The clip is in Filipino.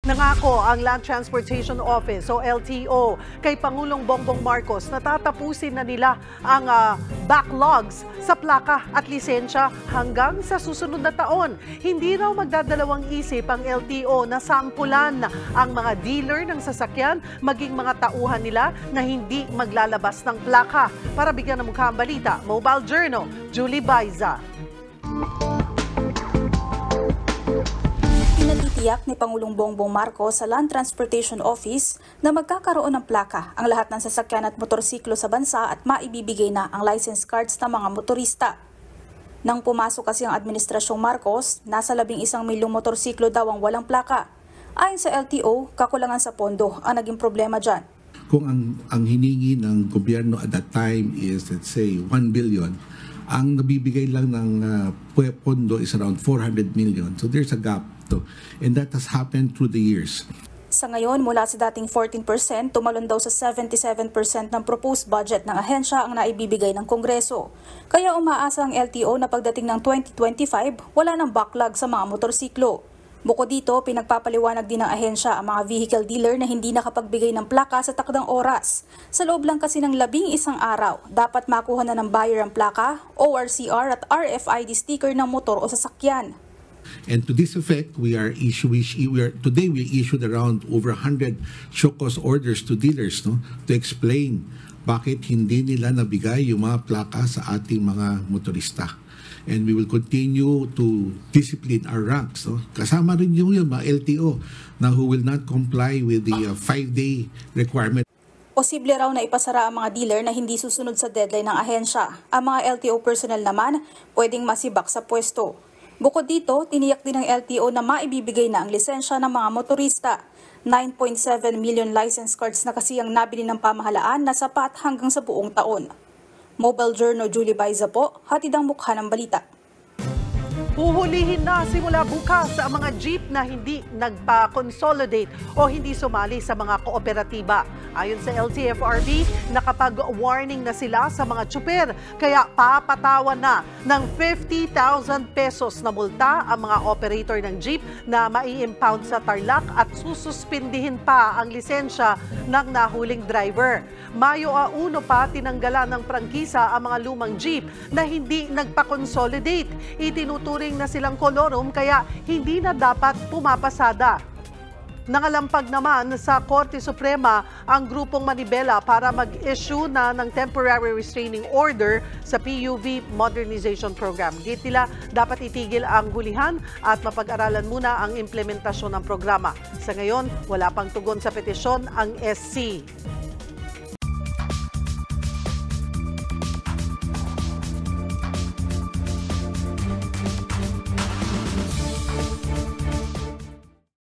Nangako ang Land Transportation Office o LTO kay Pangulong Bongbong Marcos na tatapusin na nila ang backlogs sa plaka at lisensya hanggang sa susunod na taon. Hindi raw magdadalawang isip ang LTO na sampulan ang mga dealer ng sasakyan maging mga tauhan nila na hindi maglalabas ng plaka. Para bigyan ng mukha ang balita, Mobile Journal, Julie Baiza. Pinatitiyak ni Pangulong Bongbong Marcos sa Land Transportation Office na magkakaroon ng plaka ang lahat ng sasakyan at motorsiklo sa bansa at maibibigay na ang license cards ng mga motorista. Nang pumasok kasi ang Administrasyong Marcos, nasa 11 milyong motorsiklo daw ang walang plaka. Ayon sa LTO, kakulangan sa pondo ang naging problema dyan. Kung ang hiningi ng gobyerno at that time is, let's say, 1 billion, ang nabibigay lang ng pondo is around 400 million. So there's a gap. And that has happened through the years. Sa ngayon, mula sa dating 14%, tumalon daw sa 77% ng proposed budget ng ahensya ang naibibigay ng Kongreso. Kaya umaasa ang LTO na pagdating ng 2025, wala nang backlog sa mga motorsiklo. Bukod dito, pinagpapaliwanag din ng ahensya ang mga vehicle dealer na hindi nakapagbigay ng plaka sa takdang oras. Sa loob lang kasi ng 11 araw, dapat makuha na ng buyer ang plaka, ORCR at RFID sticker ng motor o sasakyan. And to this effect, today we issued around over 100 show cause orders to dealers to explain bakit hindi nila nabigay yung mga plaka sa ating mga motorista. And we will continue to discipline our ranks. Kasama rin yung mga LTO na who will not comply with the 5-day requirement. Posible raw na ipasara ang mga dealer na hindi susunod sa deadline ng ahensya. Ang mga LTO personnel naman pwedeng masibak sa pwesto. Bukod dito, tiniyak din ng LTO na maibibigay na ang lisensya ng mga motorista. 9.7 million license cards na kasi ang nabili ng pamahalaan na sapat hanggang sa buong taon. Mobile Journal, Julie Baiza po, hatid ang mukha ng balita. Huhulihin na simula bukas ang mga jeep na hindi nagpa-consolidate o hindi sumali sa mga kooperatiba. Ayon sa LTFRB, nakapag-warning na sila sa mga tsuper kaya papatawan na ng 50,000 pesos na multa ang mga operator ng jeep na mai-impound sa Tarlac at sususpindihin pa ang lisensya ng nahuling driver. Mayo 1 pa tinanggalan ng prangkisa ang mga lumang jeep na hindi nagpa-consolidate. Itinuturing na silang kolorum kaya hindi na dapat pumapasada. Nangalampag naman sa Korte Suprema ang grupong Manibela para mag-issue na ng temporary restraining order sa PUV Modernization Program. Git nila dapat itigil ang hulihan at mapag-aralan muna ang implementasyon ng programa. Sa ngayon, wala pang tugon sa petisyon ang SC.